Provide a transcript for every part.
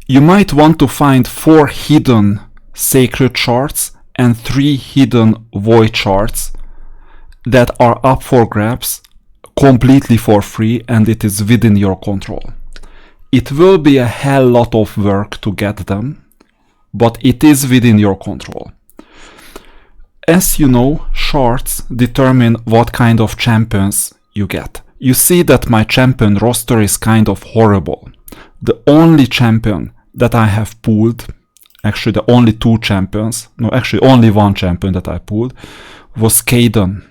You might want to find 4 hidden sacred shards and 3 hidden void shards that are up for grabs completely for free, and it is within your control. It will be a hell lot of work to get them, but it is within your control. As you know, shards determine what kind of champions you get. You see that my champion roster is kind of horrible. The only champion that I have pulled, actually the only 2 champions, no, actually only 1 champion that I pulled, was Kaden.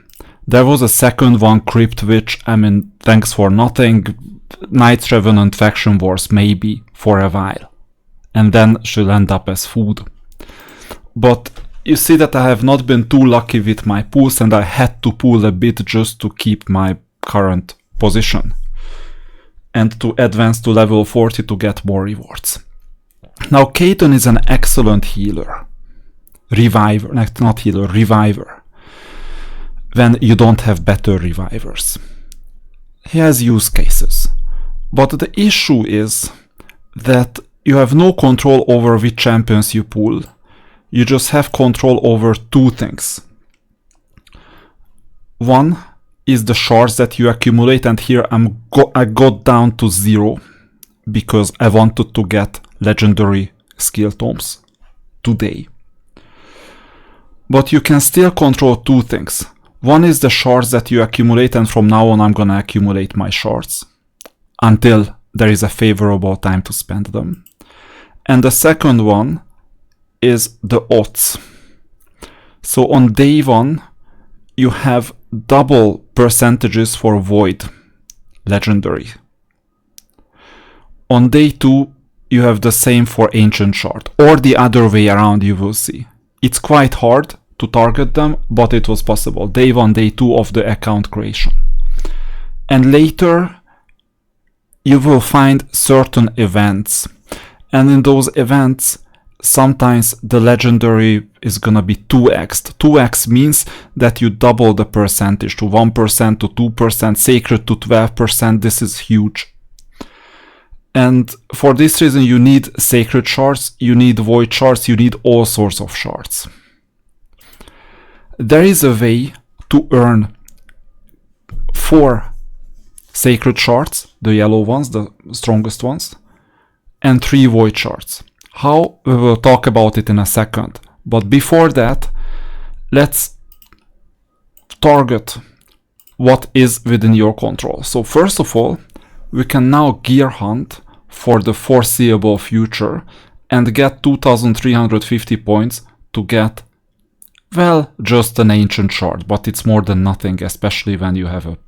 There was a second one, Crypt Witch, I mean, thanks for nothing. Knights Revenant Faction Wars, maybe, for a while. And then she'll end up as food. But you see that I have not been too lucky with my pulls, and I had to pull a bit just to keep my current position. And to advance to level 40 to get more rewards. Now, Kaden is an excellent healer. Reviver, not healer, reviver. When you don't have better revivers. He has use cases. But the issue is that you have no control over which champions you pull. You just have control over 2 things. One is the shards that you accumulate, and here I got down to 0 because I wanted to get legendary skill tomes today. But you can still control 2 things. One is the shards that you accumulate, and from now on I'm gonna accumulate my shards until there is a favorable time to spend them. And the second one is the odds. So on day 1 you have double percentages for void legendary. On day 2 you have the same for ancient shard, or the other way around, you will see. It's quite hard to target them, but it was possible. Day 1, day 2 of the account creation. And later you will find certain events, and in those events sometimes the legendary is gonna be 2x. 2x means that you double the percentage to 1% to 2%, sacred to 12%. This is huge. And for this reason you need sacred shards, you need void shards, you need all sorts of shards. There is a way to earn 4 sacred shards, the yellow ones, the strongest ones, and 3 void shards. How? We will talk about it in a second. But before that, let's target what is within your control. So first of all, we can now gear hunt for the foreseeable future and get 2350 points to get, well, just an ancient shard, but it's more than nothing, especially when you have a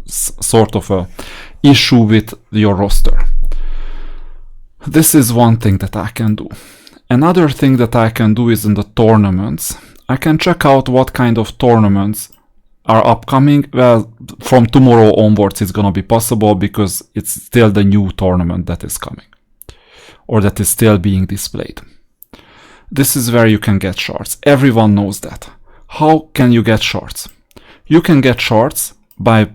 sort of a issue with your roster. This is one thing that I can do. Another thing that I can do is in the tournaments. I can check out what kind of tournaments are upcoming. Well, from tomorrow onwards it's gonna be possible because it's still the new tournament that is coming, or that is still being displayed. This is where you can get shards. Everyone knows that. How can you get shards? You can get shards by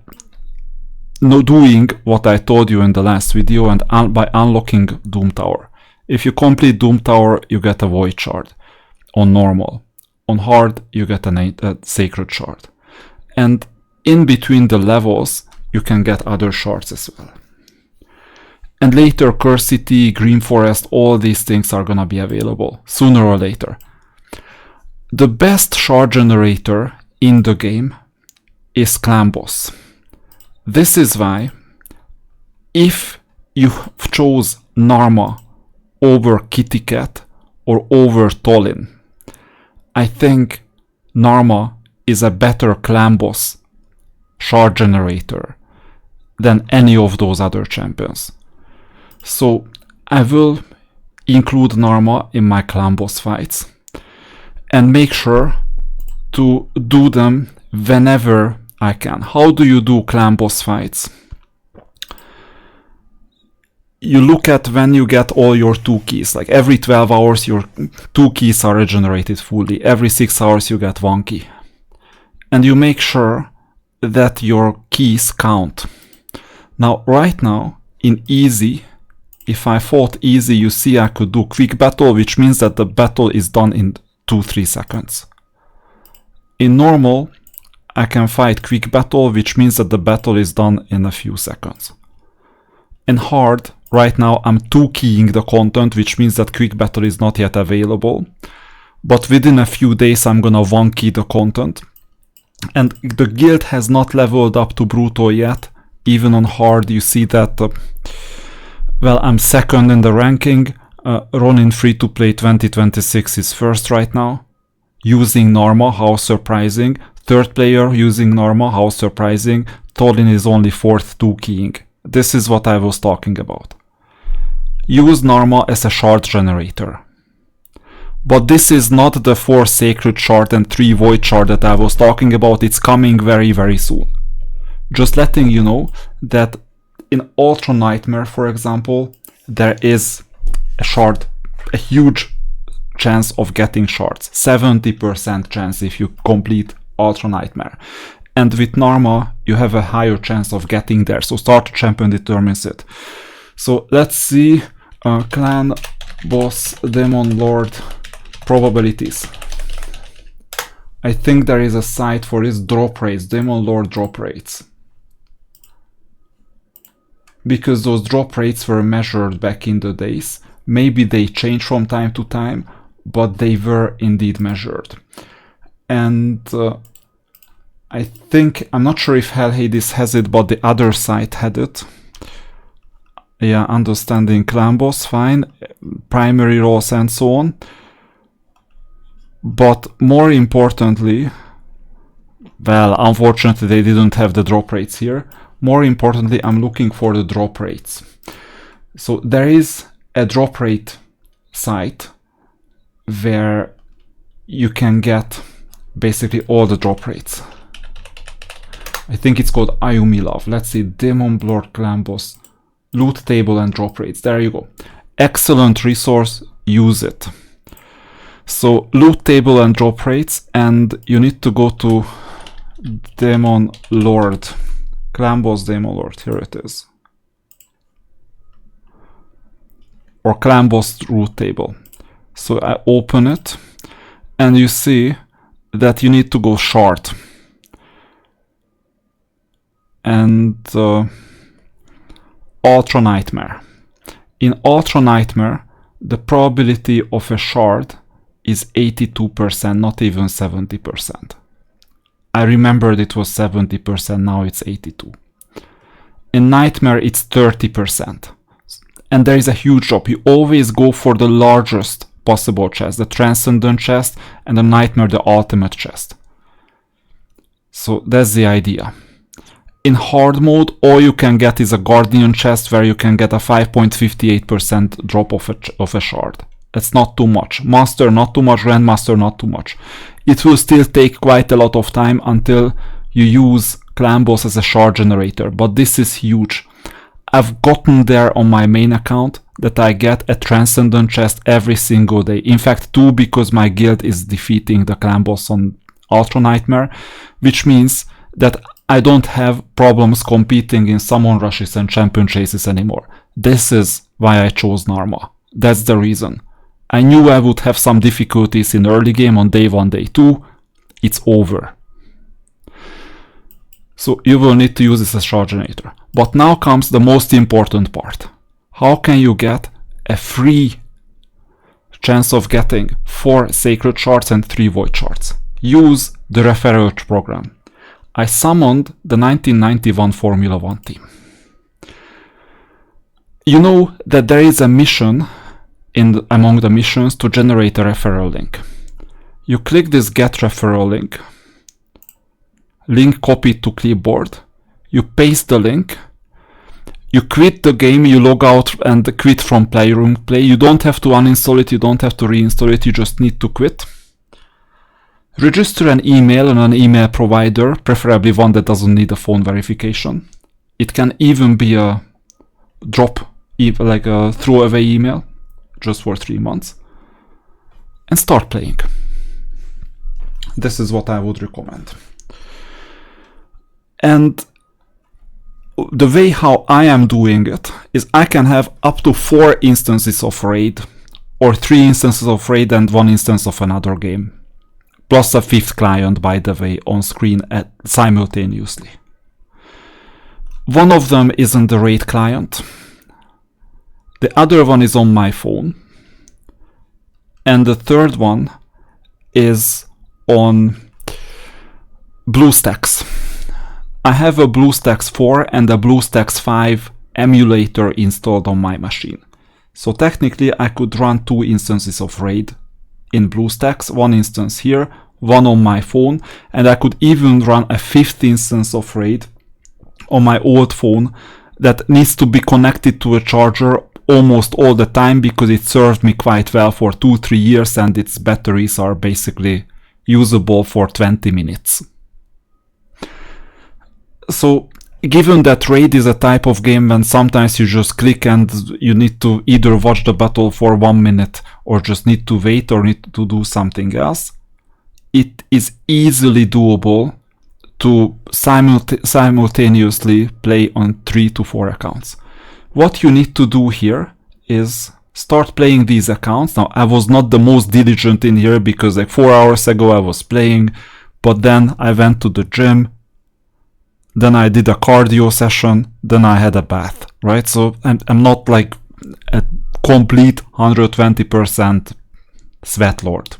doing what I told you in the last video, and by unlocking Doom Tower. If you complete Doom Tower, you get a void shard on normal. On hard, you get a sacred shard. And in between the levels, you can get other shards as well. And later, Curse City, Green Forest, all these things are gonna be available sooner or later. The best shard generator in the game is Clan Boss. This is why, if you chose Narma over Kitty Cat or over Tolin, I think Narma is a better Clan Boss shard generator than any of those other champions. So I will include Narma in my Clan Boss fights and make sure to do them whenever I can. How do you do Clan Boss fights? You look at when you get all your 2 keys. Like every 12 hours your 2 keys are regenerated fully. Every 6 hours you get 1 key. And you make sure that your keys count. Now, right now, in easy, if I fought easy, you see I could do quick battle, which means that the battle is done in 2-3 seconds. In normal, I can fight quick battle, which means that the battle is done in a few seconds. In hard, right now I'm 2-keying the content, which means that quick battle is not yet available. But within a few days I'm gonna 1-key the content. And the guild has not leveled up to brutal yet. Even on hard you see that, well, I'm second in the ranking. Ronin Free-to-Play 2026 is first right now. Using Norma, how surprising. Third player using Norma, how surprising. Tolin is only fourth 2-keying. This is what I was talking about. Use Norma as a shard generator. But this is not the 4 sacred shard and 3 void shard that I was talking about. It's coming very, very soon. Just letting you know that in Ultra Nightmare, for example, there is a shard, a huge chance of getting shards. 70% chance if you complete Ultra Nightmare. And with Norma, you have a higher chance of getting there. So Starter Champion determines it. So let's see Clan Boss Demon Lord probabilities. I think there is a site for his drop rates, Demon Lord drop rates. Because those drop rates were measured back in the days. Maybe they change from time to time, but they were indeed measured. And I think, I'm not sure if Hell Hades has it, but the other site had it. Yeah, understanding clan boss, fine. Primary roles and so on. But more importantly, well, unfortunately they didn't have the drop rates here. More importantly, I'm looking for the drop rates. So there is a drop rate site where you can get basically all the drop rates. I think it's called Ayumi Love. Let's see, Demon Lord Clan Boss, loot table and drop rates. There you go. Excellent resource, use it. So loot table and drop rates, and you need to go to Demon Lord, Clan Boss Demon Lord, here it is. Or Clan Boss root table. So I open it, and you see that you need to go short. And Ultra Nightmare. In Ultra Nightmare, the probability of a shard is 82%, not even 70%. I remembered it was 70%, now it's 82%. In Nightmare, it's 30%. And there is a huge drop. You always go for the largest possible chest, the Transcendent chest, and the Nightmare, the ultimate chest. So that's the idea. In hard mode, all you can get is a Guardian chest where you can get a 5.58% drop of a shard. That's not too much. Master, not too much. Grandmaster, not too much. It will still take quite a lot of time until you use Clan Boss as a shard generator, but this is huge. I've gotten there on my main account that I get a Transcendent chest every single day. In fact, 2, because my guild is defeating the Clan Boss on Ultra Nightmare, which means that I don't have problems competing in summon rushes and champion chases anymore. This is why I chose Narma. That's the reason. I knew I would have some difficulties in early game on day 1, day 2. It's over. So you will need to use this as shard generator. But now comes the most important part. How can you get a free chance of getting 4 sacred shards and 3 void shards? Use the referral program. I summoned the 1991 Formula 1 team. You know that there is a mission among the missions to generate a referral link. You click this get referral link copied to clipboard, you paste the link, you quit the game, you log out and quit from Playroom Play. You don't have to uninstall it, you don't have to reinstall it, you just need to quit. Register an email on an email provider, preferably one that doesn't need a phone verification. It can even be a like a throwaway email, just for 3 months. And start playing. This is what I would recommend. And the way how I am doing it is I can have up to 4 instances of raid, or 3 instances of raid and 1 instance of another game, plus a 5th client, by the way, on screen simultaneously. One of them is on the raid client, the other one is on my phone, and the third one is on BlueStacks. I have a BlueStacks 4 and a BlueStacks 5 emulator installed on my machine. So technically I could run 2 instances of RAID in BlueStacks, 1 instance here, 1 on my phone, and I could even run a 5th instance of RAID on my old phone that needs to be connected to a charger almost all the time because it served me quite well for 2-3 years and its batteries are basically usable for 20 minutes. So given that raid is a type of game when sometimes you just click and you need to either watch the battle for 1 minute or just need to wait or need to do something else, it is easily doable to simultaneously play on 3 to 4 accounts. What you need to do here is start playing these accounts. Now, I was not the most diligent in here because like 4 hours ago I was playing, but then I went to the gym, then I did a cardio session, then I had a bath, right? So I'm not like a complete 120% sweat lord.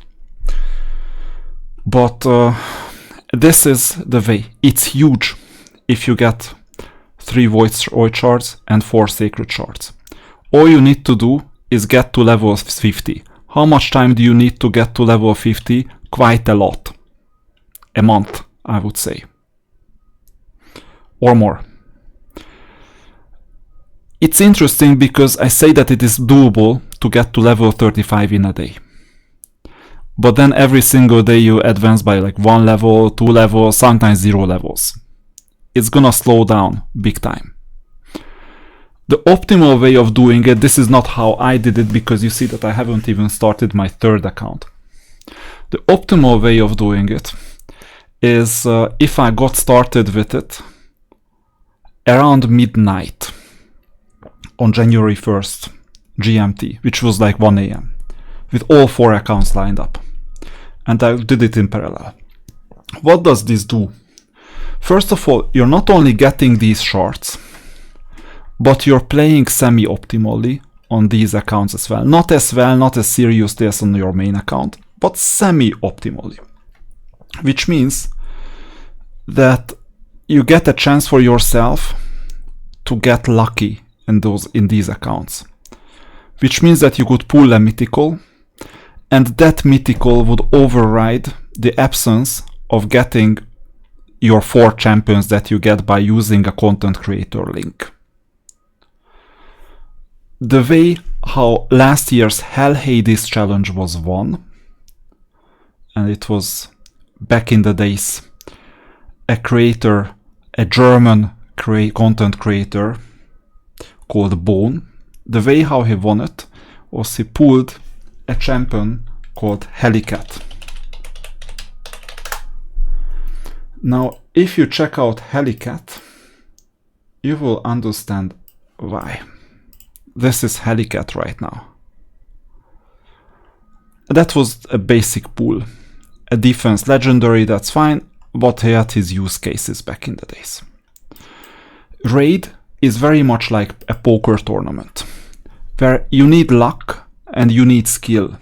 But this is the way. It's huge if you get 3 void shards and 4 sacred shards. All you need to do is get to level 50. How much time do you need to get to level 50? Quite a lot. A month, I would say. Or more. It's interesting because I say that it is doable to get to level 35 in a day. But then every single day you advance by like 1 level, 2 levels, sometimes 0 levels. It's gonna slow down big time. The optimal way of doing it, this is not how I did it because you see that I haven't even started my 3rd account. The optimal way of doing it is if I got started with it around midnight on January 1st GMT, which was like 1 AM, with all 4 accounts lined up. And I did it in parallel. What does this do? First of all, you're not only getting these shards, but you're playing semi-optimally on these accounts as well. Not as seriously as on your main account, but semi-optimally. Which means that you get a chance for yourself to get lucky in these accounts. Which means that you could pull a mythical, and that mythical would override the absence of getting your 4 champions that you get by using a content creator link. The way how last year's Hell Hades challenge was won, and it was back in the days, a German content creator called Bone. The way how he won it was he pulled a champion called Helicat. Now, if you check out Helicat, you will understand why. This is Helicat right now. That was a basic pool. A defense legendary, that's fine, but he had his use cases back in the days. Raid is very much like a poker tournament, where you need luck and you need skill,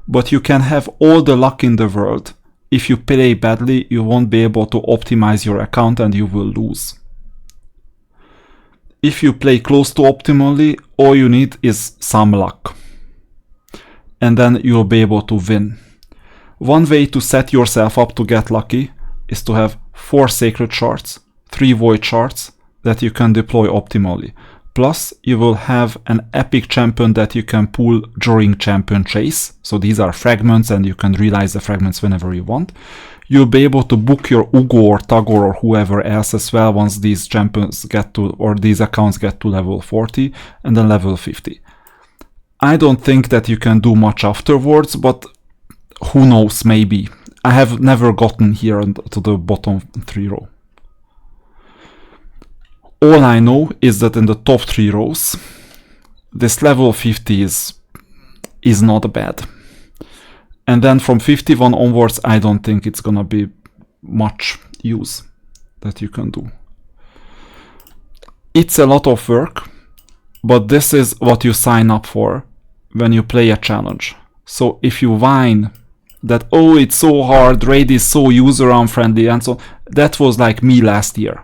but you can have all the luck in the world. If you play badly, you won't be able to optimize your account and you will lose. If you play close to optimally, all you need is some luck. And then you'll be able to win. One way to set yourself up to get lucky is to have 4 sacred shards, 3 void shards that you can deploy optimally. Plus, you will have an epic champion that you can pull during champion chase. So these are fragments and you can realize the fragments whenever you want. You'll be able to book your Ugo or Tagor or whoever else as well once these champions get to, or these accounts get to level 40 and then level 50. I don't think that you can do much afterwards, but who knows, maybe. I have never gotten here to the bottom 3 row. All I know is that in the top 3 rows, this level 50 is not bad. And then from 51 onwards, I don't think it's gonna be much use that you can do. It's a lot of work, but this is what you sign up for when you play a challenge. So if you whine that, oh, it's so hard, raid is so user unfriendly, and so, that was like me last year.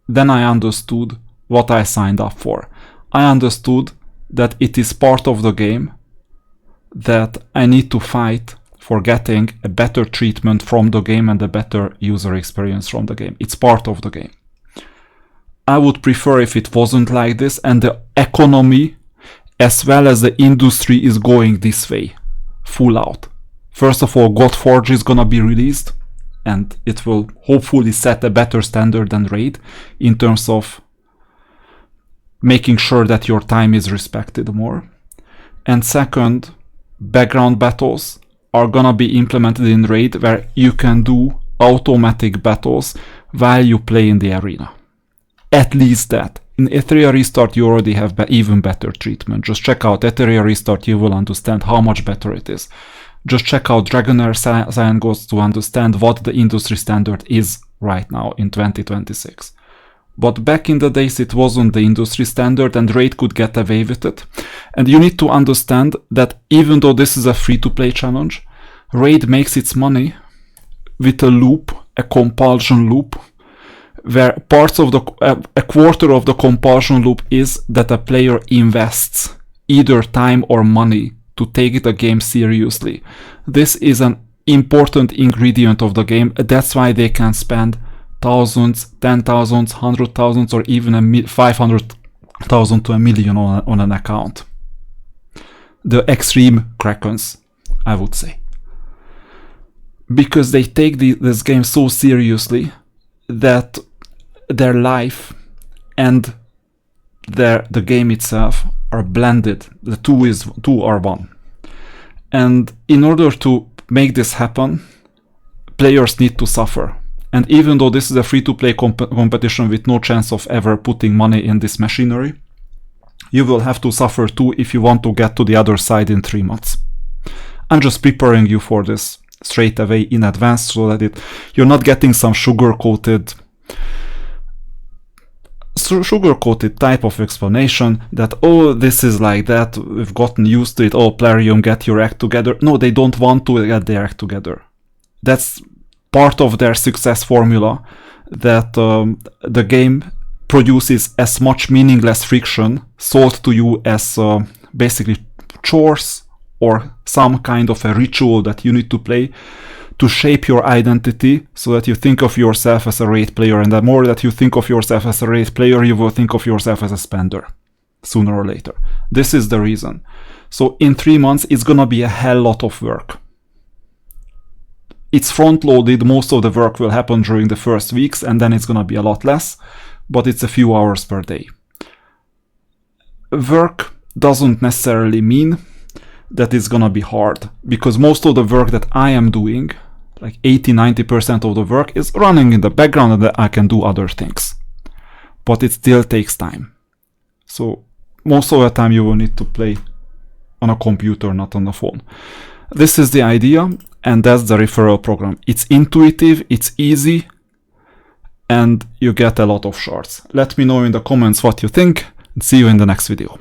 Then I understood what I signed up for. I understood that it is part of the game, that I need to fight for getting a better treatment from the game and a better user experience from the game. It's part of the game. I would prefer if it wasn't like this, and the economy as well as the industry is going this way, full out. First of all, Godforge is gonna be released, and it will hopefully set a better standard than Raid in terms of making sure that your time is respected more. And second, background battles are gonna be implemented in Raid, where you can do automatic battles while you play in the arena. At least that. In Ethereum Restart you already have even better treatment. Just check out Ethereum Restart, you will understand how much better it is. Just check out Dragonair Cyan Ghost to understand what the industry standard is right now in 2026. But back in the days it wasn't the industry standard, and Raid could get away with it. And you need to understand that even though this is a free-to-play challenge, Raid makes its money with a loop, a compulsion loop, where parts of a quarter of the compulsion loop is that a player invests either time or money to take the game seriously. This is an important ingredient of the game. That's why they can spend thousands, 10,000, 100,000, or even 500,000 to $1 million on an account. The extreme Krakens, I would say. Because they take this game so seriously that their life and the game itself are blended. The two are one. And in order to make this happen, players need to suffer. And even though this is a free-to-play competition with no chance of ever putting money in this machinery, you will have to suffer too if you want to get to the other side in 3 months. I'm just preparing you for this straight away in advance, so that you're not getting some sugar-coated type of explanation that, oh, this is like that, we've gotten used to it, oh, Plarium, get your act together. No, they don't want to get their act together. That's part of their success formula, that the game produces as much meaningless friction sold to you as basically chores or some kind of a ritual that you need to play to shape your identity, so that you think of yourself as a Raid player, and the more that you think of yourself as a Raid player, you will think of yourself as a spender, sooner or later. This is the reason. So in 3 months, it's gonna be a hell lot of work. It's front-loaded, most of the work will happen during the first weeks, and then it's gonna be a lot less, but it's a few hours per day. Work doesn't necessarily mean that it's gonna be hard, because most of the work that I am doing, like 80-90% of the work, is running in the background, and that I can do other things. But it still takes time. So most of the time you will need to play on a computer, not on the phone. This is the idea, and that's the referral program. It's intuitive, it's easy, and you get a lot of shards. Let me know in the comments what you think, and see you in the next video.